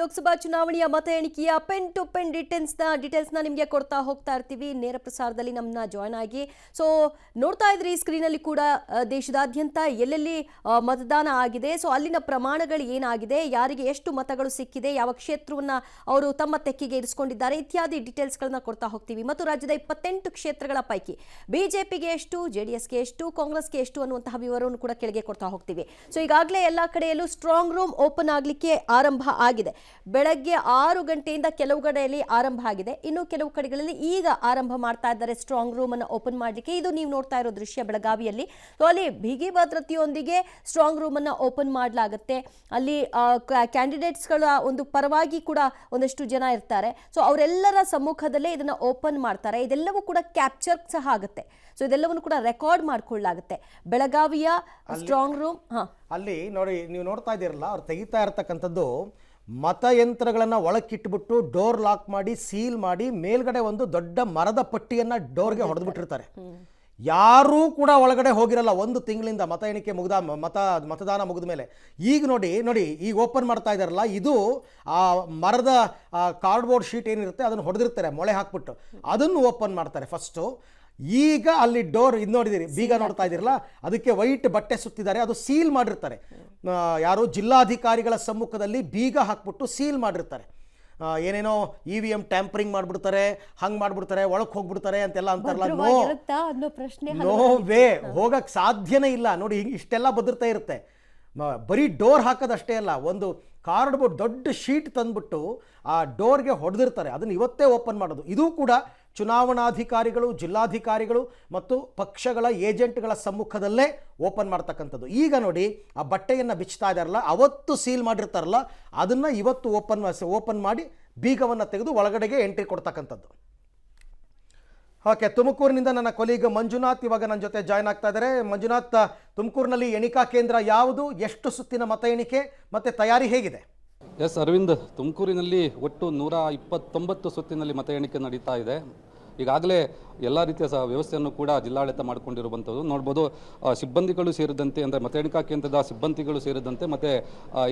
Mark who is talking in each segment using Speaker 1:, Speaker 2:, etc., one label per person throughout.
Speaker 1: ಲೋಕಸಭಾ ಚುನಾವಣೆಯ ಮತ ಎಣಿಕೆಯ ಪೆನ್ ಟು ಪೆನ್ ಡೀಟೇಲ್ಸ್ನ ನಿಮಗೆ ಕೊಡ್ತಾ ಹೋಗ್ತಾ ಇರ್ತೀವಿ. ನೇರ ಪ್ರಸಾರದಲ್ಲಿ ನಮ್ಮನ್ನ ಜಾಯ್ನ್ ಆಗಿ. ಸೊ ನೋಡ್ತಾ ಇದ್ರಿ ಸ್ಕ್ರೀನಲ್ಲಿ ಕೂಡ ದೇಶದಾದ್ಯಂತ ಎಲ್ಲೆಲ್ಲಿ ಮತದಾನ ಆಗಿದೆ, ಸೊ ಅಲ್ಲಿನ ಪ್ರಮಾಣಗಳು ಏನಾಗಿದೆ, ಯಾರಿಗೆ ಎಷ್ಟು ಮತಗಳು ಸಿಕ್ಕಿದೆ, ಯಾವ ಕ್ಷೇತ್ರವನ್ನ ಅವರು ತಮ್ಮ ತೆಕ್ಕೆಗೆ ಇರಿಸಿಕೊಂಡಿದ್ದಾರೆ ಇತ್ಯಾದಿ ಡೀಟೇಲ್ಸ್ಗಳನ್ನ ಕೊಡ್ತಾ ಹೋಗ್ತೀವಿ. ಮತ್ತು ರಾಜ್ಯದ 28 ಕ್ಷೇತ್ರಗಳ ಪೈಕಿ ಬಿಜೆಪಿಗೆ ಎಷ್ಟು, ಜೆಡಿಎಸ್ಗೆ ಎಷ್ಟು, ಕಾಂಗ್ರೆಸ್ಗೆ ಎಷ್ಟು ಅನ್ನುವಂತಹ ವಿವರವನ್ನು ಕೂಡ ಕೆಳಗೆ ಕೊಡ್ತಾ ಹೋಗ್ತೀವಿ. ಸೊ ಈಗಾಗಲೇ ಎಲ್ಲ ಕಡೆಯಲ್ಲೂ ಸ್ಟ್ರಾಂಗ್ ರೂಮ್ ಓಪನ್ ಆಗಲಿಕ್ಕೆ ಆರಂಭ ಆಗಿದೆ. ಬೆಳಗ್ಗೆ 6 ಗಂಟೆಯಿಂದ ಕೆಲವು ಕಡೆಯಲ್ಲಿ ಆರಂಭ ಆಗಿದೆ, ಇನ್ನು ಕೆಲವು ಕಡೆಗಳಲ್ಲಿ ಈಗ ಆರಂಭ ಮಾಡ್ತಾ ಇದ್ದಾರೆ ಸ್ಟ್ರಾಂಗ್ ರೂಮ್ ಅನ್ನು ಓಪನ್ ಮಾಡಲಿಕ್ಕೆ. ಇದು ನೀವು ನೋಡ್ತಾ ಇರೋ ದೃಶ್ಯ ಬೆಳಗಾವಿಯಲ್ಲಿ. ಸೊ ಅಲ್ಲಿ ಬಿಗಿ ಭದ್ರತೆಯೊಂದಿಗೆ ಸ್ಟ್ರಾಂಗ್ ರೂಮ್ ಅನ್ನು ಓಪನ್ ಮಾಡಲಾಗುತ್ತೆ. ಅಲ್ಲಿ ಕ್ಯಾಂಡಿಡೇಟ್ಸ್ಗಳ ಒಂದು ಪರವಾಗಿ ಕೂಡ ಒಂದಷ್ಟು ಜನ ಇರ್ತಾರೆ. ಸೊ ಅವರೆಲ್ಲರ ಸಮ್ಮುಖದಲ್ಲೇ ಇದನ್ನ ಓಪನ್ ಮಾಡ್ತಾರೆ. ಇದೆಲ್ಲವೂ ಕೂಡ ಕ್ಯಾಪ್ಚರ್ ಸಹ ಆಗುತ್ತೆ. ಸೊ ಇದೆಲ್ಲವನ್ನು ಕೂಡ ರೆಕಾರ್ಡ್ ಮಾಡ್ಕೊಳ್ಳಲಾಗುತ್ತೆ. ಬೆಳಗಾವಿಯ ಸ್ಟ್ರಾಂಗ್ ರೂಮ್
Speaker 2: ಅಲ್ಲಿ ನೋಡಿ, ನೀವು ನೋಡ್ತಾ ಇದ್ದೀರಲ್ಲ, ಅವ್ರು ತೆಗಿತಾ ಇರ್ತಕ್ಕಂಥದ್ದು ಮತಯಂತ್ರಗಳನ್ನು ಒಳಕ್ಕಿಟ್ಬಿಟ್ಟು ಡೋರ್ ಲಾಕ್ ಮಾಡಿ ಸೀಲ್ ಮಾಡಿ ಮೇಲ್ಗಡೆ ಒಂದು ದೊಡ್ಡ ಮರದ ಪಟ್ಟಿಯನ್ನು ಡೋರ್ಗೆ ಹೊಡೆದ್ಬಿಟ್ಟಿರ್ತಾರೆ. ಯಾರೂ ಕೂಡ ಒಳಗಡೆ ಹೋಗಿರಲ್ಲ ಒಂದು ತಿಂಗಳಿಂದ. ಮತ ಎಣಿಕೆ ಮತದಾನ ಮುಗಿದ ಮೇಲೆ ಈಗ ನೋಡಿ ಈಗ ಓಪನ್ ಮಾಡ್ತಾ ಇದ್ದಾರಲ್ಲ, ಇದು ಆ ಮರದ ಕಾರ್ಡ್ಬೋರ್ಡ್ ಶೀಟ್ ಏನಿರುತ್ತೆ ಅದನ್ನು ಹೊಡೆದಿರ್ತಾರೆ ಮೊಳೆ ಹಾಕ್ಬಿಟ್ಟು, ಅದನ್ನು ಓಪನ್ ಮಾಡ್ತಾರೆ ಫಸ್ಟು. ಈಗ ಅಲ್ಲಿ ಡೋರ್ ಇದು ನೋಡಿದಿರಿ, ಬೀಗ ನೋಡ್ತಾ ಇದ್ದೀರಲ್ಲ, ಅದಕ್ಕೆ ವೈಟ್ ಬಟ್ಟೆ ಸುತ್ತಿದ್ದಾರೆ, ಅದು ಸೀಲ್ ಮಾಡಿರ್ತಾರೆ. ಯಾರು ಜಿಲ್ಲಾಧಿಕಾರಿಗಳ ಸಮ್ಮುಖದಲ್ಲಿ ಬೀಗ ಹಾಕ್ಬಿಟ್ಟು ಸೀಲ್ ಮಾಡಿರ್ತಾರೆ. ಏನೇನೋ EVM ಟ್ಯಾಂಪರಿಂಗ್ ಮಾಡಿಬಿಡ್ತಾರೆ, ಹಂಗೆ ಮಾಡಿಬಿಡ್ತಾರೆ, ಒಳಗೆ ಹೋಗ್ಬಿಡ್ತಾರೆ ಅಂತೆಲ್ಲ ಅಂತಾರಲ್ಲ. ನೋ ವೇ, ಹೋಗಕ್ಕೆ ಸಾಧ್ಯನೇ ಇಲ್ಲ. ನೋಡಿ ಇಷ್ಟೆಲ್ಲ ಭದ್ರತೆ ಇರುತ್ತೆ. ಬರೀ ಡೋರ್ ಹಾಕೋದಷ್ಟೇ ಅಲ್ಲ, ಒಂದು ಕಾರ್ಡ್ಬೋರ್ಡ್ ದೊಡ್ಡ ಶೀಟ್ ತಂದ್ಬಿಟ್ಟು ಆ ಡೋರ್ಗೆ ಹೊಡೆದಿರ್ತಾರೆ. ಅದನ್ನು ಇವತ್ತೇ ಓಪನ್ ಮಾಡೋದು. ಇದು ಕೂಡ ಚುನಾವಣಾಧಿಕಾರಿಗಳು, ಜಿಲ್ಲಾಧಿಕಾರಿಗಳು ಮತ್ತು ಪಕ್ಷಗಳ ಏಜೆಂಟ್ಗಳ ಸಮ್ಮುಖದಲ್ಲೇ ಓಪನ್ ಮಾಡ್ತಕ್ಕಂಥದ್ದು. ಈಗ ನೋಡಿ ಆ ಬಟ್ಟೆಯನ್ನು ಬಿಚ್ತಾ ಇದ್ದಾರಲ್ಲ, ಅವತ್ತು ಸೀಲ್ ಮಾಡಿರ್ತಾರಲ್ಲ, ಅದನ್ನು ಇವತ್ತು ಓಪನ್ ಮಾಡಿ ಬೀಗವನ್ನು ತೆಗೆದು ಒಳಗಡೆಗೆ ಎಂಟ್ರಿ ಕೊಡ್ತಕ್ಕಂಥದ್ದು. ಓಕೆ, ತುಮಕೂರಿನಿಂದ ನನ್ನ ಕೊಲೀಗ್ ಮಂಜುನಾಥ್ ಇವಾಗ ನನ್ನ ಜೊತೆ ಜಾಯ್ನ್ ಆಗ್ತಾ ಇದ್ದಾರೆ. ಮಂಜುನಾಥ್, ತುಮಕೂರಿನಲ್ಲಿ ಎಣಿಕಾ ಕೇಂದ್ರ ಯಾವುದು, ಎಷ್ಟು ಸುತ್ತಿನ ಮತ ಎಣಿಕೆ ಮತ್ತು ತಯಾರಿ ಹೇಗಿದೆ?
Speaker 3: ಎಸ್ ಅರವಿಂದ್, ತುಮಕೂರಿನಲ್ಲಿ ಒಟ್ಟು 129 ಸುತ್ತಿನಲ್ಲಿ ಮತ ಎಣಿಕೆ ನಡೀತಾ ಇದೆ. ಈಗಾಗಲೇ ಎಲ್ಲ ರೀತಿಯ ವ್ಯವಸ್ಥೆಯನ್ನು ಕೂಡ ಜಿಲ್ಲಾಡಳಿತ ಮಾಡಿಕೊಂಡಿರುವಂಥದ್ದು ನೋಡ್ಬೋದು. ಸಿಬ್ಬಂದಿಗಳು ಸೇರಿದಂತೆ, ಅಂದರೆ ಮತ ಎಣಿಕಾ ಕೇಂದ್ರದ ಸಿಬ್ಬಂದಿಗಳು ಸೇರಿದಂತೆ ಮತ್ತು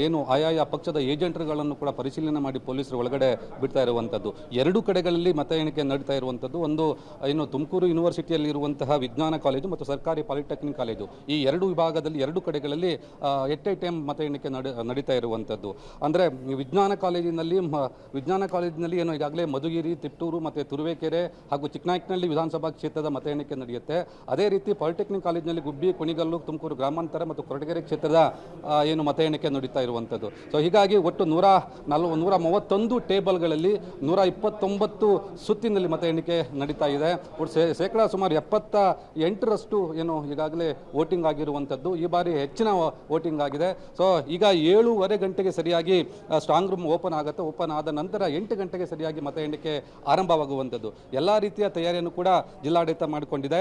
Speaker 3: ಏನು ಆಯಾಯ ಪಕ್ಷದ ಏಜೆಂಟ್ಗಳನ್ನು ಕೂಡ ಪರಿಶೀಲನೆ ಮಾಡಿ ಪೊಲೀಸರು ಒಳಗಡೆ ಬಿಡ್ತಾ ಇರುವಂಥದ್ದು. 2 ಕಡೆಗಳಲ್ಲಿ ಮತ ಎಣಿಕೆ ನಡೀತಾ ಇರುವಂಥದ್ದು. ಒಂದು ಏನು ತುಮಕೂರು ಯೂನಿವರ್ಸಿಟಿಯಲ್ಲಿ ಇರುವಂತಹ ವಿಜ್ಞಾನ ಕಾಲೇಜು ಮತ್ತು ಸರ್ಕಾರಿ ಪಾಲಿಟೆಕ್ನಿಕ್ ಕಾಲೇಜು, ಈ 2 ವಿಭಾಗದಲ್ಲಿ 2 ಕಡೆಗಳಲ್ಲಿ ಎಟ್ ಎ ಟೈಮ್ ಮತ ಎಣಿಕೆ ನಡೀತಾ ಇರುವಂಥದ್ದು. ಅಂದರೆ ವಿಜ್ಞಾನ ಕಾಲೇಜಿನಲ್ಲಿ ಏನು ಈಗಾಗಲೇ ಮಧುಗಿರಿ, ತಿಪ್ಟೂರು ಮತ್ತು ತುರುವೇಕೆರೆ ಹಾಗೂ ಚಿಕ್ಕನಾಯಕನಹಳ್ಳಿ ವಿಧಾನಸಭಾ ಕ್ಷೇತ್ರದ ಮತ ಎಣಿಕೆ ನಡೆಯುತ್ತೆ. ಅದೇ ರೀತಿ ಪಾಲಿಟೆಕ್ನಿಕ್ ಕಾಲೇಜಿನಲ್ಲಿ ಗುಬ್ಬಿ, ಕುಣಿಗಲ್ಲು, ತುಮಕೂರು ಗ್ರಾಮಾಂತರ ಮತ್ತು ಕೊರಟಗೆರೆ ಕ್ಷೇತ್ರದ ಏನು ಮತ ಎಣಿಕೆ ನಡೀತಾ ಇರುವಂಥದ್ದು. ಸೊ ಹೀಗಾಗಿ ಒಟ್ಟು 131 ಟೇಬಲ್ಗಳಲ್ಲಿ 129 ಸುತ್ತಿನಲ್ಲಿ ಮತ ಎಣಿಕೆ ನಡೀತಾ ಇದೆ. ಶೇಕಡಾ ಸುಮಾರು 78% ಏನು ಈಗಾಗಲೇ ವೋಟಿಂಗ್ ಆಗಿರುವಂಥದ್ದು. ಈ ಬಾರಿ ಹೆಚ್ಚಿನ ವೋಟಿಂಗ್ ಆಗಿದೆ. ಸೊ ಈಗ 7:15 ಗಂಟೆಗೆ ಸರಿಯಾಗಿ ಸ್ಟ್ರಾಂಗ್ ರೂಮ್ ಓಪನ್ ಆಗುತ್ತೆ. ಓಪನ್ ಆದ ನಂತರ 8 ಗಂಟೆಗೆ ಸರಿಯಾಗಿ ಮತ ಎಣಿಕೆ ಆರಂಭವಾಗುವಂಥದ್ದು. ಎಲ್ಲ ರೀತಿಯ ತಯಾರಿಯನ್ನು ಕೂಡ ಜಿಲ್ಲಾಡಳಿತ ಮಾಡಿಕೊಂಡಿದೆ.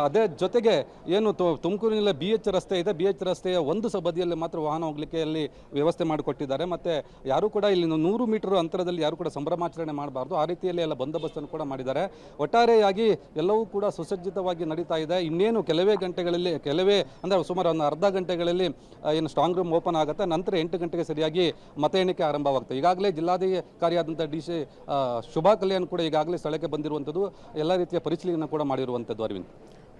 Speaker 3: ಅದೇ ಜೊತೆಗೆ ಏನು ತುಮಕೂರಿನಲ್ಲಿ BH ರಸ್ತೆ ಇದೆ, BH ರಸ್ತೆಯ ಒಂದು ಬದಿಯಲ್ಲಿ ಮಾತ್ರ ವಾಹನ ಹೋಗಲಿಕ್ಕೆ ಅಲ್ಲಿ ವ್ಯವಸ್ಥೆ ಮಾಡಿಕೊಟ್ಟಿದ್ದಾರೆ. ಮತ್ತು ಯಾರು ಕೂಡ ಇಲ್ಲಿ 100 ಮೀಟರ್ ಅಂತರದಲ್ಲಿ ಯಾರು ಕೂಡ ಸಂಭ್ರಮಾಚರಣೆ ಮಾಡಬಾರ್ದು, ಆ ರೀತಿಯಲ್ಲಿ ಎಲ್ಲ ಬಂದೋಬಸ್ತನ್ನು ಕೂಡ ಮಾಡಿದ್ದಾರೆ. ಒಟ್ಟಾರೆಯಾಗಿ ಎಲ್ಲವೂ ಕೂಡ ಸುಸಜ್ಜಿತವಾಗಿ ನಡೀತಾ ಇದೆ. ಇನ್ನೇನು ಕೆಲವೇ ಅಂದರೆ ಸುಮಾರು ಒಂದು ಅರ್ಧ ಗಂಟೆಗಳಲ್ಲಿ ಏನು ಸ್ಟ್ರಾಂಗ್ ರೂಮ್ ಓಪನ್ ಆಗುತ್ತೆ. ನಂತರ 8 ಗಂಟೆಗೆ ಸರಿಯಾಗಿ ಮತ ಎಣಿಕೆ ಆರಂಭವಾಗುತ್ತೆ. ಈಗಾಗಲೇ ಜಿಲ್ಲಾಧಿಕಾರಿಯಾದಂಥ DC ಶುಭಾ ಕಲ್ಯಾಣ್ ಕೂಡ ಈಗಾಗಲೇ ಸ್ಥಳಕ್ಕೆ ಬಂದಿರುವಂಥದ್ದು, ಎಲ್ಲ ರೀತಿಯ ಪರಿಶೀಲನೆ ಕೂಡ ಮಾಡಿರುವಂಥದ್ದು. Arvind.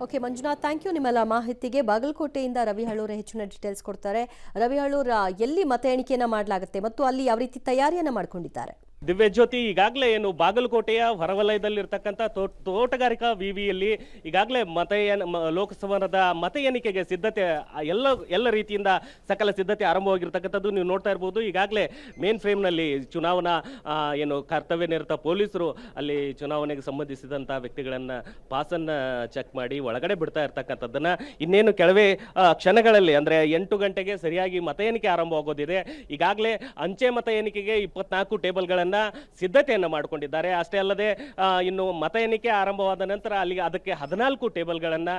Speaker 1: Okay Manjunath, thank you ನಿಮ್ಮೆಲ್ಲ ಮಾಹಿತಿಗೆ. ಬಾಗಲಕೋಟೆಯಿಂದ ರವಿ ಹಳೂರ್ ಹೆಚ್ಚಿನ ಡೀಟೇಲ್ಸ್ ಕೊಡ್ತಾರೆ. ರವಿ ಹಳೂರ್, ಎಲ್ಲಿ ಮತ ಎಣಿಕೆಯನ್ನು ಮಾಡಲಾಗುತ್ತೆ ಮತ್ತು ಅಲ್ಲಿ ಯಾವ ರೀತಿ ತಯಾರಿಯನ್ನು ಮಾಡಿಕೊಂಡಿದ್ದಾರೆ?
Speaker 4: ದಿವ್ಯಜ್ಯೋತಿ, ಈಗಾಗಲೇ ಏನು ಬಾಗಲಕೋಟೆಯ ಹೊರವಲಯದಲ್ಲಿರ್ತಕ್ಕಂಥ ತೋಟಗಾರಿಕಾ ವಿವಿಯಲ್ಲಿ ಈಗಾಗಲೇ ಲೋಕಸಭಾದ ಮತ ಎಣಿಕೆಗೆ ಸಿದ್ಧತೆ ಎಲ್ಲ ರೀತಿಯಿಂದ ಸಕಲ ಸಿದ್ಧತೆ ಆರಂಭವಾಗಿರ್ತಕ್ಕಂಥದ್ದು ನೀವು ನೋಡ್ತಾ ಇರ್ಬೋದು. ಈಗಾಗಲೇ ಮೇನ್ ಫ್ರೇಮ್ನಲ್ಲಿ ಚುನಾವಣಾ ಏನು ಕರ್ತವ್ಯ ನಿರತ ಪೊಲೀಸರು ಅಲ್ಲಿ ಚುನಾವಣೆಗೆ ಸಂಬಂಧಿಸಿದಂಥ ವ್ಯಕ್ತಿಗಳನ್ನು ಪಾಸನ್ನು ಚೆಕ್ ಮಾಡಿ ಒಳಗಡೆ ಬಿಡ್ತಾ ಇರ್ತಕ್ಕಂಥದ್ದನ್ನು ಇನ್ನೇನು ಕೆಲವೇ ಕ್ಷಣಗಳಲ್ಲಿ ಅಂದರೆ 8 ಗಂಟೆಗೆ ಸರಿಯಾಗಿ ಮತ ಎಣಿಕೆ ಆರಂಭವಾಗೋದಿದೆ. ಈಗಾಗಲೇ ಅಂಚೆ ಮತ ಎಣಿಕೆಗೆ 24 ಟೇಬಲ್ಗಳನ್ನು ಅಧಿಕಾರಿಗಳನ್ನ ಸಿದ್ಧತೆಯನ್ನು ಮಾಡಿಕೊಂಡಿದ್ದಾರೆ. ಅಷ್ಟೇ ಅಲ್ಲದೆ ಇನ್ನು ಮತ ಎಣಿಕೆ ಆರಂಭವಾದ ನಂತರ ಅಲ್ಲಿಗೆ ಅದಕ್ಕೆ 14 ಟೇಬಲ್ಗಳನ್ನು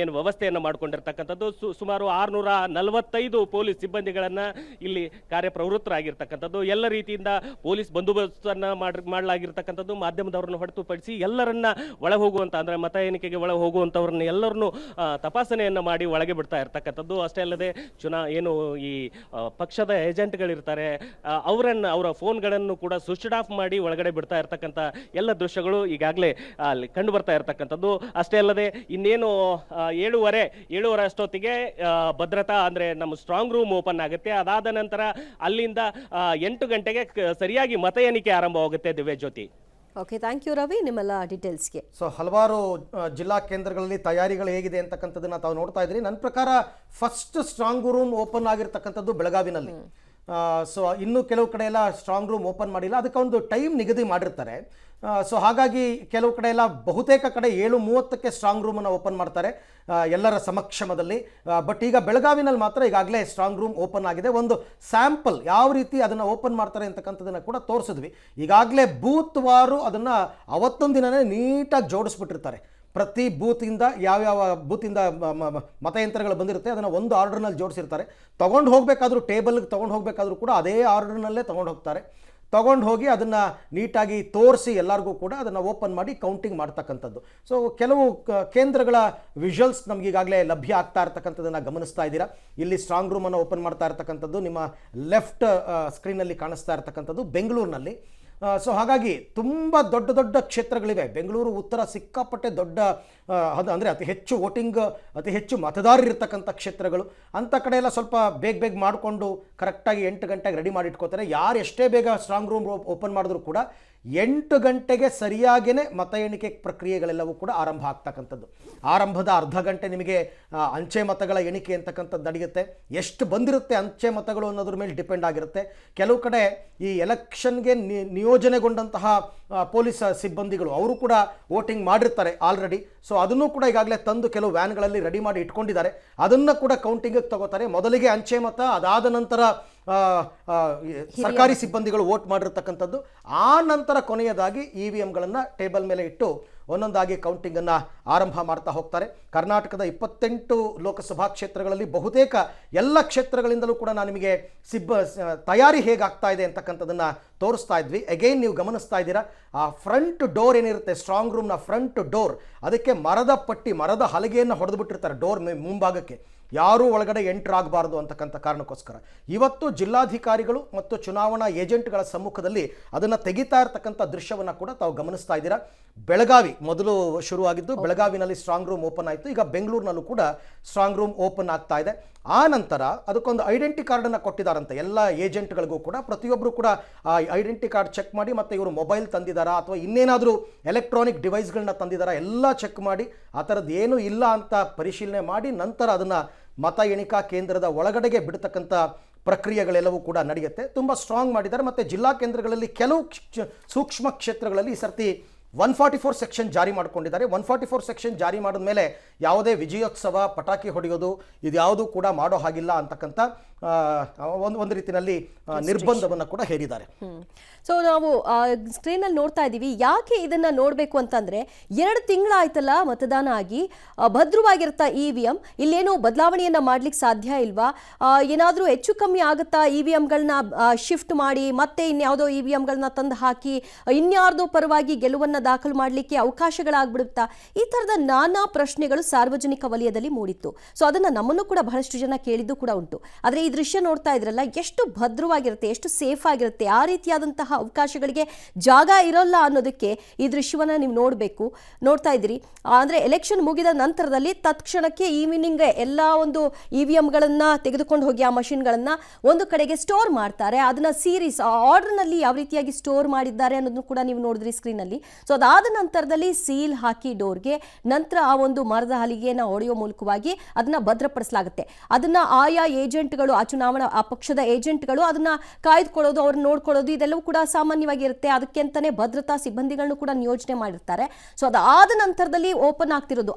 Speaker 4: ಏನು ವ್ಯವಸ್ಥೆಯನ್ನು ಮಾಡಿಕೊಂಡಿರ್ತಕ್ಕಂಥದ್ದು. ಸುಮಾರು 645 ಪೊಲೀಸ್ ಸಿಬ್ಬಂದಿಗಳನ್ನು ಇಲ್ಲಿ ಕಾರ್ಯಪ್ರವೃತ್ತರಾಗಿರ್ತಕ್ಕಂಥದ್ದು. ಎಲ್ಲ ರೀತಿಯಿಂದ ಪೊಲೀಸ್ ಬಂದೋಬಸ್ತನ್ನು ಮಾಡಲಾಗಿರ್ತಕ್ಕಂಥದ್ದು. ಮಾಧ್ಯಮದವರನ್ನು ಹೊರತುಪಡಿಸಿ ಎಲ್ಲರನ್ನ ಒಳ ಹೋಗುವಂತ ಅಂದ್ರೆ ಮತ ಎಣಿಕೆಗೆ ಒಳ ಹೋಗುವಂಥವ್ರನ್ನ ಎಲ್ಲರನ್ನು ತಪಾಸಣೆಯನ್ನು ಮಾಡಿ ಒಳಗೆ ಬಿಡ್ತಾ ಇರ್ತಕ್ಕಂಥದ್ದು. ಅಷ್ಟೇ ಅಲ್ಲದೆ ಏನು ಈ ಪಕ್ಷದ ಏಜೆಂಟ್ಗಳಿರ್ತಾರೆ ಅವರ ಫೋನ್ಗಳನ್ನು ಕೂಡ ಸ್ವಿಚ್ ಆಫ್ ಮಾಡಿ ಒಳಗಡೆ ಬಿಡ್ತಾ ಇರ್ತಕ್ಕಂಥ ಎಲ್ಲ ದೃಶ್ಯಗಳು ಈಗಾಗಲೇ ಅಲ್ಲಿ ಕಂಡು ಬರ್ತಾ ಇರ್ತಕ್ಕಂಥದ್ದು. ಅಷ್ಟೇ ಅಲ್ಲದೆ ಇನ್ನೇನು 7:30 ಅಷ್ಟೊತ್ತಿಗೆ ಭದ್ರತಾ ಅಂದ್ರೆ ನಮ್ಮ ಸ್ಟ್ರಾಂಗ್ ರೂಮ್ ಓಪನ್ ಆಗುತ್ತೆ. ಅದಾದ ನಂತರ ಅಲ್ಲಿಂದ 8 ಗಂಟೆಗೆ ಸರಿಯಾಗಿ ಮತ ಎಣಿಕೆ ಆರಂಭವಾಗುತ್ತೆ. ದಿವ್ಯ ಜ್ಯೋತಿ.
Speaker 1: ಓಕೆ, ಥ್ಯಾಂಕ್ ಯು ರವಿ ನಿಮ್ಮೆಲ್ಲ ಡೀಟೇಲ್ಸ್ಗೆ.
Speaker 2: ಸೊ ಹಲವಾರು ಜಿಲ್ಲಾ ಕೇಂದ್ರಗಳಲ್ಲಿ ತಯಾರಿಗಳು ಹೇಗಿದೆ ಅಂತಕ್ಕಂಥದ್ದನ್ನ ತಾವು ನೋಡ್ತಾ ಇದ್ರಿ. ನನ್ನ ಪ್ರಕಾರ ಫಸ್ಟ್ ಸ್ಟ್ರಾಂಗ್ ರೂಮ್ ಓಪನ್ ಆಗಿರ್ತಕ್ಕಂಥದ್ದು ಬೆಳಗಾವಿನಲ್ಲಿ. ಸೊ ಇನ್ನು ಕೆಲವು ಕಡೆ ಎಲ್ಲ ಸ್ಟ್ರಾಂಗ್ ರೂಮ್ ಓಪನ್ ಮಾಡಿಲ್ಲ, ಅದಕ್ಕೆ ಒಂದು ಟೈಮ್ ನಿಗದಿ ಮಾಡಿರ್ತಾರೆ. ಸೊ ಹಾಗಾಗಿ ಕೆಲವು ಕಡೆ ಎಲ್ಲ ಬಹುತೇಕ ಕಡೆ 7:30ಕ್ಕೆ ಸ್ಟ್ರಾಂಗ್ ರೂಮನ್ನು ಓಪನ್ ಮಾಡ್ತಾರೆ ಎಲ್ಲರ ಸಮಕ್ಷಮದಲ್ಲಿ. ಬಟ್ ಈಗ ಬೆಳಗಾವಿನಲ್ಲಿ ಮಾತ್ರ ಈಗಾಗಲೇ ಸ್ಟ್ರಾಂಗ್ ರೂಮ್ ಓಪನ್ ಆಗಿದೆ. ಒಂದು ಸ್ಯಾಂಪಲ್ ಯಾವ ರೀತಿ ಅದನ್ನು ಓಪನ್ ಮಾಡ್ತಾರೆ ಅಂತಕ್ಕಂಥದ್ದನ್ನು ಕೂಡ ತೋರಿಸಿದ್ವಿ. ಈಗಾಗಲೇ ಬೂತ್ ವಾರು ಅದನ್ನು ಅವತ್ತೊಂದು ದಿನವೇ ನೀಟಾಗಿ ಜೋಡಿಸ್ಬಿಟ್ಟಿರ್ತಾರೆ. ಪ್ರತಿ ಬೂತಿಂದ ಯಾವ್ಯಾವ ಬೂತಿಂದ ಮತಯಂತ್ರಗಳು ಬಂದಿರುತ್ತೆ ಅದನ್ನು ಒಂದು ಆರ್ಡರ್ನಲ್ಲಿ ಜೋಡಿಸಿರ್ತಾರೆ. ತೊಗೊಂಡು ಹೋಗಬೇಕಾದ್ರೂ ಟೇಬಲ್ಗೆ ತೊಗೊಂಡು ಹೋಗಬೇಕಾದ್ರೂ ಕೂಡ ಅದೇ ಆರ್ಡರ್ನಲ್ಲೇ ತೊಗೊಂಡು ಹೋಗ್ತಾರೆ. ತೊಗೊಂಡು ಹೋಗಿ ಅದನ್ನು ನೀಟಾಗಿ ತೋರಿಸಿ ಎಲ್ಲರಿಗೂ ಕೂಡ ಅದನ್ನು ಓಪನ್ ಮಾಡಿ ಕೌಂಟಿಂಗ್ ಮಾಡ್ತಕ್ಕಂಥದ್ದು. ಸೊ ಕೆಲವು ಕೇಂದ್ರಗಳ ವಿಜುವಲ್ಸ್ ನಮ್ಗೆ ಈಗಾಗಲೇ ಲಭ್ಯ ಆಗ್ತಾ ಇರ್ತಕ್ಕಂಥದ್ದನ್ನು ಗಮನಿಸ್ತಾ ಇದ್ದೀರಾ. ಇಲ್ಲಿ ಸ್ಟ್ರಾಂಗ್ ರೂಮನ್ನು ಓಪನ್ ಮಾಡ್ತಾ ಇರ್ತಕ್ಕಂಥದ್ದು ನಿಮ್ಮ ಲೆಫ್ಟ್ ಸ್ಕ್ರೀನಲ್ಲಿ ಕಾಣಿಸ್ತಾ ಇರ್ತಕ್ಕಂಥದ್ದು ಬೆಂಗಳೂರಿನಲ್ಲಿ. ಸೊ ಹಾಗಾಗಿ ತುಂಬ ದೊಡ್ಡ ದೊಡ್ಡ ಕ್ಷೇತ್ರಗಳಿವೆ. ಬೆಂಗಳೂರು ಉತ್ತರ ಸಿಕ್ಕಾಪಟ್ಟೆ ದೊಡ್ಡ ಅಂದರೆ ಅತಿ ಹೆಚ್ಚು ವೋಟಿಂಗ್, ಅತಿ ಹೆಚ್ಚು ಮತದಾರರಿರ್ತಕ್ಕಂಥ ಕ್ಷೇತ್ರಗಳು. ಅಂಥ ಕಡೆ ಎಲ್ಲ ಸ್ವಲ್ಪ ಬೇಗ ಮಾಡಿಕೊಂಡು ಕರೆಕ್ಟಾಗಿ 8 ಗಂಟೆಗೆ ರೆಡಿ ಮಾಡಿ ಇಟ್ಕೋತಾರೆ. ಯಾರು ಎಷ್ಟೇ ಬೇಗ ಸ್ಟ್ರಾಂಗ್ ರೂಮ್ ಓಪನ್ ಮಾಡಿದ್ರು ಕೂಡ 8 ಗಂಟೆಗೆ ಸರಿಯಾಗಿಯೇ ಮತ ಎಣಿಕೆ ಪ್ರಕ್ರಿಯೆಗಳೆಲ್ಲವೂ ಕೂಡ ಆರಂಭ ಆಗ್ತಕ್ಕಂಥದ್ದು. ಆರಂಭದ ಅರ್ಧ ಗಂಟೆ ನಿಮಗೆ ಅಂಚೆ ಮತಗಳ ಎಣಿಕೆ ಅಂತಕ್ಕಂಥದ್ದು ನಡೆಯುತ್ತೆ. ಎಷ್ಟು ಬಂದಿರುತ್ತೆ ಅಂಚೆ ಮತಗಳು ಅನ್ನೋದ್ರ ಮೇಲೆ ಡಿಪೆಂಡ್ ಆಗಿರುತ್ತೆ. ಕೆಲವು ಕಡೆ ಈ ಎಲೆಕ್ಷನ್ಗೆ ನಿಯೋಜನೆಗೊಂಡಂತಹ ಪೊಲೀಸ್ ಸಿಬ್ಬಂದಿಗಳು ಅವರು ಕೂಡ ವೋಟಿಂಗ್ ಮಾಡಿರ್ತಾರೆ ಆಲ್ರೆಡಿ. ಸೊ ಅದನ್ನು ಕೂಡ ಈಗಾಗಲೇ ತಂದು ಕೆಲವು ವ್ಯಾನ್ಗಳಲ್ಲಿ ರೆಡಿ ಮಾಡಿ ಇಟ್ಕೊಂಡಿದ್ದಾರೆ. ಅದನ್ನು ಕೂಡ ಕೌಂಟಿಂಗಿಗೆ ತಗೋತಾರೆ. ಮೊದಲಿಗೆ ಅಂಚೆ ಮತ, ಅದಾದ ನಂತರ ಸರ್ಕಾರಿ ಸಿಬ್ಬಂದಿಗಳು ವೋಟ್ ಮಾಡಿರ್ತಕ್ಕಂಥದ್ದು. ಆ ನಂತರ ಕೊನೆಯದಾಗಿ EVMಗಳನ್ನು ಟೇಬಲ್ ಮೇಲೆ ಇಟ್ಟು ಒಂದೊಂದಾಗಿ ಕೌಂಟಿಂಗನ್ನು ಆರಂಭ ಮಾಡ್ತಾ ಹೋಗ್ತಾರೆ. ಕರ್ನಾಟಕದ 28 ಲೋಕಸಭಾ ಕ್ಷೇತ್ರಗಳಲ್ಲಿ ಬಹುತೇಕ ಎಲ್ಲ ಕ್ಷೇತ್ರಗಳಿಂದಲೂ ಕೂಡ ನಾನು ನಿಮಗೆ ತಯಾರಿ ಹೇಗಾಗ್ತಾ ಇದೆ ಅಂತಕ್ಕಂಥದ್ದನ್ನು ತೋರಿಸ್ತಾ ಇದ್ವಿ. ಅಗೈನ್ ನೀವು ಗಮನಿಸ್ತಾ ಇದ್ದೀರಾ, ಆ ಫ್ರಂಟ್ ಡೋರ್ ಏನಿರುತ್ತೆ ಸ್ಟ್ರಾಂಗ್ ರೂಮ್ನ ಫ್ರಂಟ್ ಡೋರ್, ಅದಕ್ಕೆ ಮರದ ಹಲಗೆಯನ್ನು ಹೊಡೆದುಬಿಟ್ಟಿರ್ತಾರೆ ಡೋರ್ ಮುಂಭಾಗಕ್ಕೆ. ಯಾರೂ ಒಳಗಡೆ ಎಂಟರ್ ಆಗಬಾರ್ದು ಅಂತಕ್ಕಂಥ ಕಾರಣಕ್ಕೋಸ್ಕರ ಇವತ್ತು ಜಿಲ್ಲಾಧಿಕಾರಿಗಳು ಮತ್ತು ಚುನಾವಣಾ ಏಜೆಂಟ್ಗಳ ಸಮ್ಮುಖದಲ್ಲಿ ಅದನ್ನು ತೆಗಿತಾ ಇರ್ತಕ್ಕಂಥ ದೃಶ್ಯವನ್ನು ಕೂಡ ತಾವು ಗಮನಿಸ್ತಾ ಇದ್ದೀರಾ. ಬೆಳಗಾವಿ ಮೊದಲು ಶುರುವಾಗಿದ್ದು, ಬೆಳಗಾವಿನಲ್ಲಿ ಸ್ಟ್ರಾಂಗ್ ರೂಮ್ ಓಪನ್ ಆಯಿತು. ಈಗ ಬೆಂಗಳೂರಿನಲ್ಲೂ ಕೂಡ ಸ್ಟ್ರಾಂಗ್ ರೂಮ್ ಓಪನ್ ಆಗ್ತಾ ಇದೆ. ಆ ನಂತರ ಅದಕ್ಕೊಂದು ಐಡೆಂಟಿ ಕಾರ್ಡನ್ನು ಕೊಟ್ಟಿದ್ದಾರಂತೆ ಎಲ್ಲ ಏಜೆಂಟ್ಗಳಿಗೂ ಕೂಡ. ಪ್ರತಿಯೊಬ್ಬರು ಕೂಡ ಆ ಐಡೆಂಟಿ ಕಾರ್ಡ್ ಚೆಕ್ ಮಾಡಿ, ಮತ್ತು ಇವರು ಮೊಬೈಲ್ ತಂದಿದ್ದಾರಾ ಅಥವಾ ಇನ್ನೇನಾದರೂ ಎಲೆಕ್ಟ್ರಾನಿಕ್ ಡಿವೈಸ್ಗಳನ್ನ ತಂದಿದ್ದಾರಾ ಎಲ್ಲ ಚೆಕ್ ಮಾಡಿ, ಆ ಥರದ್ದು ಏನೂ ಇಲ್ಲ ಅಂತ ಪರಿಶೀಲನೆ ಮಾಡಿ ನಂತರ ಅದನ್ನು ಮತ ಎಣಿಕಾ ಕೇಂದ್ರದ ಒಳಗಡೆಗೆ ಬಿಡ್ತಕ್ಕಂಥ ಪ್ರಕ್ರಿಯೆಗಳೆಲ್ಲವೂ ಕೂಡ ನಡೆಯುತ್ತೆ. ತುಂಬ ಸ್ಟ್ರಾಂಗ್ ಮಾಡಿದ್ದಾರೆ. ಮತ್ತು ಜಿಲ್ಲಾ ಕೇಂದ್ರಗಳಲ್ಲಿ ಕೆಲವು ಸೂಕ್ಷ್ಮ ಕ್ಷೇತ್ರಗಳಲ್ಲಿ ಈ ಸರ್ತಿ 144 ಸೆಕ್ಷನ್ ಜಾರಿ ಮಾಡಿಕೊಂಡಿದ್ದಾರೆ. 144 ಸೆಕ್ಷನ್ ಜಾರಿ ಮಾಡಿದ ಮೇಲೆ ಯಾವುದೇ ವಿಜಯೋತ್ಸವ, ಪಟಾಕಿ ಹೊಡೆಯೋದು ಇದ್ಯಾವುದೂ ಕೂಡ ಮಾಡೋ ಹಾಗಿಲ್ಲ ಅಂತಕ್ಕಂಥ ಒಂದು ರೀತಿಯಲ್ಲಿ ನಿರ್ಬಂಧವನ್ನು ಕೂಡ ಹೇರಿದ್ದಾರೆ.
Speaker 1: ಸೊ ನಾವು ಸ್ಕ್ರೀನಲ್ಲಿ ನೋಡ್ತಾ ಇದ್ದೀವಿ. ಯಾಕೆ ಇದನ್ನು ನೋಡಬೇಕು ಅಂತಂದರೆ 2 ತಿಂಗಳಾಯ್ತಲ್ಲ ಮತದಾನ ಆಗಿ, ಭದ್ರವಾಗಿರುತ್ತಾ EVM, ಇಲ್ಲೇನೋ ಬದಲಾವಣೆಯನ್ನು ಮಾಡ್ಲಿಕ್ಕೆ ಸಾಧ್ಯ ಇಲ್ವಾ? ಏನಾದರೂ ಹೆಚ್ಚು ಕಮ್ಮಿ ಆಗುತ್ತಾ EVMಗಳನ್ನ ಶಿಫ್ಟ್ ಮಾಡಿ ಮತ್ತೆ ಇನ್ಯಾವುದೋ EVMಗಳನ್ನ ತಂದು ಹಾಕಿ ಇನ್ಯಾರ್ದೋ ಪರವಾಗಿ ಗೆಲುವನ್ನು ದಾಖಲು ಮಾಡಲಿಕ್ಕೆ ಅವಕಾಶಗಳಾಗ್ಬಿಡುತ್ತಾ? ಈ ಥರದ ನಾನಾ ಪ್ರಶ್ನೆಗಳು ಸಾರ್ವಜನಿಕ ವಲಯದಲ್ಲಿ ಮೂಡಿತ್ತು. ಸೊ ಅದನ್ನು ನಮ್ಮನ್ನು ಕೂಡ ಬಹಳಷ್ಟು ಜನ ಕೇಳಿದ್ದು ಕೂಡ ಉಂಟು. ಆದರೆ ಈ ದೃಶ್ಯ ನೋಡ್ತಾ ಇದ್ರಲ್ಲ, ಎಷ್ಟು ಭದ್ರವಾಗಿರುತ್ತೆ, ಎಷ್ಟು ಸೇಫ್ ಆಗಿರುತ್ತೆ, ಆ ರೀತಿಯಾದಂತಹ ಅವಕಾಶಗಳಿಗೆ ಜಾಗ ಇರೋಲ್ಲ ಅನ್ನೋದಕ್ಕೆ ಈ ದೃಶ್ಯವನ್ನು ನೀವು ನೋಡ್ತಾ ಇದ್ದೀರಿ. ಅಂದರೆ ಎಲೆಕ್ಷನ್ ಮುಗಿದ ನಂತರದಲ್ಲಿ ತತ್ಕ್ಷಣಕ್ಕೆ ಈವ್ನಿಂಗ್ ಎಲ್ಲ ಒಂದು EVMಗಳನ್ನು ತೆಗೆದುಕೊಂಡು ಹೋಗಿ ಆ ಮಷಿನ್ಗಳನ್ನು ಒಂದು ಕಡೆಗೆ ಸ್ಟೋರ್ ಮಾಡ್ತಾರೆ. ಅದನ್ನ ಸೀರೀಸ್ ಆರ್ಡರ್ನಲ್ಲಿ ಯಾವ ರೀತಿಯಾಗಿ ಸ್ಟೋರ್ ಮಾಡಿದ್ದಾರೆ ಅನ್ನೋದನ್ನು ಕೂಡ ನೀವು ನೋಡಿದ್ರಿ ಸ್ಕ್ರೀನಲ್ಲಿ. ಸೊ ಅದಾದ ನಂತರದಲ್ಲಿ ಸೀಲ್ ಹಾಕಿ ಡೋರ್ಗೆ, ನಂತರ ಆ ಒಂದು ಮರದ ಹಲಿಗೆಯನ್ನು ಹೊಡೆಯೋ ಮೂಲಕವಾಗಿ ಅದನ್ನ ಭದ್ರಪಡಿಸಲಾಗುತ್ತೆ. ಅದನ್ನ ಆಯಾ ಏಜೆಂಟ್ಗಳು ಚುನಾವಣಾ ಆ ಪಕ್ಷದ ಏಜೆಂಟ್ಗಳು ಅದನ್ನ ಕಾಯ್ದುಕೊಳ್ಳೋದು, ಅವ್ರನ್ನ ನೋಡ್ಕೊಳ್ಳೋದು ಇದೆಲ್ಲವೂ ಕೂಡ ಸಾಮಾನ್ಯವಾಗಿ ಇರುತ್ತೆ. ಅದಕ್ಕೆ ಅಂತಾನೆ ಭದ್ರತಾ ಸಿಬ್ಬಂದಿಗಳನ್ನು ಕೂಡ ನಿಯೋಜನೆ ಮಾಡಿರ್ತಾರೆ. ಸೊ ಅದಾದ ನಂತರದಲ್ಲಿ ಓಪನ್ ಆಗ್ತಿರೋದು,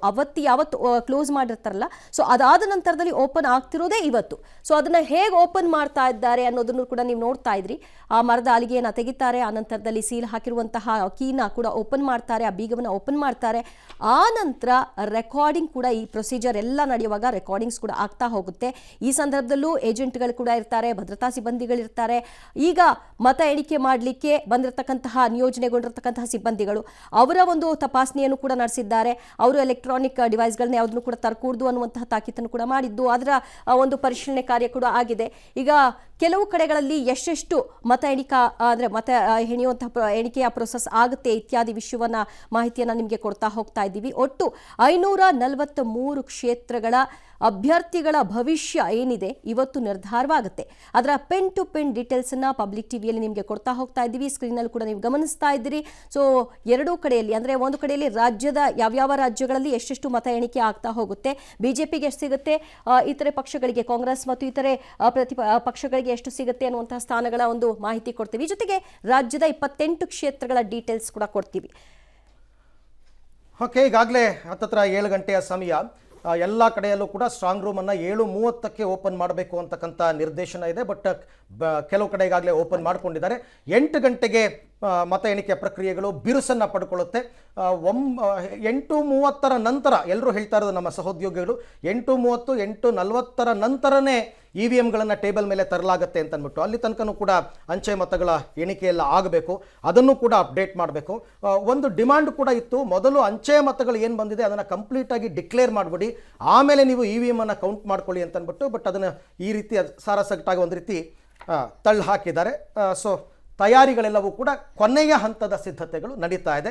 Speaker 1: ಯಾವತ್ತು ಕ್ಲೋಸ್ ಮಾಡಿರ್ತಾರಲ್ಲ, ಸೊ ಅದಾದ ನಂತರದಲ್ಲಿ ಓಪನ್ ಆಗ್ತಿರೋದೇ ಇವತ್ತು. ಸೊ ಅದನ್ನ ಹೇಗೆ ಓಪನ್ ಮಾಡ್ತಾ ಇದ್ದಾರೆ ಅನ್ನೋದನ್ನು ಕೂಡ ನೀವು ನೋಡ್ತಾ ಇದ್ರಿ. ಆ ಮರದ ಹಲಿಗೆಯನ್ನು ತೆಗಿತಾರೆ, ಆ ನಂತರದಲ್ಲಿ ಸೀಲ್ ಹಾಕಿರುವಂತಹ ಕೀನ ಕೂಡ ಓಪನ್ ಮಾಡ್ತಾರೆ, ಆ ಬೀಗವನ್ನು ಓಪನ್ ಮಾಡ್ತಾರೆ. ಆ ನಂತರ ರೆಕಾರ್ಡಿಂಗ್ ಕೂಡ, ಈ ಪ್ರೊಸೀಜರ್ ಎಲ್ಲ ನಡೆಯುವಾಗ ರೆಕಾರ್ಡಿಂಗ್ಸ್ ಕೂಡ ಆಗ್ತಾ ಹೋಗುತ್ತೆ. ಈ ಸಂದರ್ಭದಲ್ಲೂ ಏಜೆಂಟ್ಗಳು ಕೂಡ ಇರ್ತಾರೆ, ಭದ್ರತಾ ಸಿಬ್ಬಂದಿಗಳಿರ್ತಾರೆ. ಈಗ ಮತ ಎಣಿಕೆ ಮಾಡಲಿಕ್ಕೆ ಬಂದಿರತಕ್ಕಂತಹ ನಿಯೋಜನೆಗೊಂಡಿರ್ತಕ್ಕಂತಹ ಸಿಬ್ಬಂದಿಗಳು ಅವರ ಒಂದು ತಪಾಸಣೆಯನ್ನು ಕೂಡ ನಡೆಸಿದ್ದಾರೆ. ಅವರು ಎಲೆಕ್ಟ್ರಾನಿಕ್ ಡಿವೈಸ್ಗಳನ್ನ ಯಾವುದನ್ನು ಕೂಡ ತರಕೂಡ್ದು ಅನ್ನುವಂತಹ ತಾಕೀತನ್ನು ಕೂಡ ಮಾಡಿದ್ದು, ಅದರ ಒಂದು ಪರಿಶೀಲನೆ ಕಾರ್ಯ ಕೂಡ ಆಗಿದೆ. ಈಗ ಕೆಲವು ಕಡೆಗಳಲ್ಲಿ ಎಷ್ಟೆಷ್ಟು ಮತ ಮತ ಎಣಿಕೆಯ ಪ್ರೊಸೆಸ್ ಆಗುತ್ತೆ ಇತ್ಯಾದಿ ವಿಷಯವನ್ನ ಮಾಹಿತಿಯನ್ನ ನಿಮಗೆ ಕೊಡ್ತಾ ಹೋಗ್ತಾ ಇದ್ದೀವಿ. ಒಟ್ಟು 543 ಕ್ಷೇತ್ರಗಳ ಅಭ್ಯರ್ಥಿಗಳ ಭವಿಷ್ಯ ಏನಿದೆ ಇವತ್ತು ನಿರ್ಧಾರವಾಗುತ್ತೆ. ಅದರ ಪೆನ್ ಟು ಪೆನ್ ಡೀಟೇಲ್ಸ್ ಅನ್ನ ಪಬ್ಲಿಕ್ ಟಿವಿಯಲ್ಲಿ ನಿಮಗೆ ಕೊಡ್ತಾ ಹೋಗ್ತಾ ಇದ್ದೀವಿ. ಸ್ಕ್ರೀನಲ್ಲಿ ಕೂಡ ನೀವು ಗಮನಿಸ್ತಾ ಇದ್ದೀರಿ. ಸೊ ಎರಡೂ ಕಡೆಯಲ್ಲಿ, ಅಂದ್ರೆ ಒಂದು ಕಡೆಯಲ್ಲಿ ರಾಜ್ಯದ ಯಾವ್ಯಾವ ರಾಜ್ಯಗಳಲ್ಲಿ ಎಷ್ಟೆಷ್ಟು ಮತ ಎಣಿಕೆ ಆಗ್ತಾ ಹೋಗುತ್ತೆ, ಬಿಜೆಪಿಗೆ ಎಷ್ಟು ಸಿಗುತ್ತೆ, ಇತರೆ ಪಕ್ಷಗಳಿಗೆ ಕಾಂಗ್ರೆಸ್ ಮತ್ತು ಇತರೆ ಪಕ್ಷಗಳಿಗೆ ಎಷ್ಟು ಸಿಗುತ್ತೆ ಅನ್ನುವಂತಹ ಸ್ಥಾನಗಳ ಒಂದು ಮಾಹಿತಿ ಕೊಡ್ತೀವಿ. ಜೊತೆಗೆ ರಾಜ್ಯದ 28 ಕ್ಷೇತ್ರಗಳ ಡೀಟೇಲ್ಸ್ ಕೂಡ ಕೊಡ್ತೀವಿ.
Speaker 2: ಓಕೆ, ಈಗಾಗಲೇ ಹತ್ತತ್ರ 7 ಗಂಟೆಯ ಸಮಯ. ಎಲ್ಲ ಕಡೆಯಲ್ಲೂ ಕೂಡ ಸ್ಟ್ರಾಂಗ್ ರೂಮನ್ನು 7:30ಕ್ಕೆ ಓಪನ್ ಮಾಡಬೇಕು ಅಂತಕ್ಕಂಥ ನಿರ್ದೇಶನ ಇದೆ. ಬಟ್ ಕೆಲವು ಕಡೆ ಈಗಾಗಲೇ ಓಪನ್ ಮಾಡ್ಕೊಂಡಿದ್ದಾರೆ. 8 ಗಂಟೆಗೆ ಮತ ಎಣಿಕೆ ಪ್ರಕ್ರಿಯೆಗಳು ಬಿರುಸನ್ನು ಪಡ್ಕೊಳ್ಳುತ್ತೆ. 8:30 ನಂತರ ಎಲ್ಲರೂ ಹೇಳ್ತಾ ಇರೋದು ನಮ್ಮ ಸಹೋದ್ಯೋಗಿಗಳು, 8:30, 8:40 ನಂತರನೇ EVMಗಳನ್ನು ಟೇಬಲ್ ಮೇಲೆ ತರಲಾಗುತ್ತೆ ಅಂತ ಅಂದ್ಬಿಟ್ಟು. ಅಲ್ಲಿ ತನಕನೂ ಕೂಡ ಅಂಚೆ ಮತಗಳ ಎಣಿಕೆಯೆಲ್ಲ ಆಗಬೇಕು, ಅದನ್ನು ಕೂಡ ಅಪ್ಡೇಟ್ ಮಾಡಬೇಕು. ಒಂದು ಡಿಮಾಂಡ್ ಕೂಡ ಇತ್ತು, ಮೊದಲು ಅಂಚೆ ಮತಗಳು ಏನು ಬಂದಿದೆ ಅದನ್ನು ಕಂಪ್ಲೀಟಾಗಿ ಡಿಕ್ಲೇರ್ ಮಾಡಿಬಿಡಿ, ಆಮೇಲೆ ನೀವು EVM ಅನ್ನು ಕೌಂಟ್ ಮಾಡ್ಕೊಳ್ಳಿ ಅಂತ ಅಂದ್ಬಿಟ್ಟು. ಬಟ್ ಅದನ್ನು ಈ ರೀತಿ ಸಾರಸಗಟಾಗಿ ಒಂದು ರೀತಿ ತಳ್ಳಿ ಹಾಕಿದ್ದಾರೆ. ಸೊ ತಯಾರಿಗಳೆಲ್ಲವೂ ಕೂಡ ಕೊನೆಯ ಹಂತದ ಸಿದ್ಧತೆಗಳು ನಡೀತಾ ಇದೆ.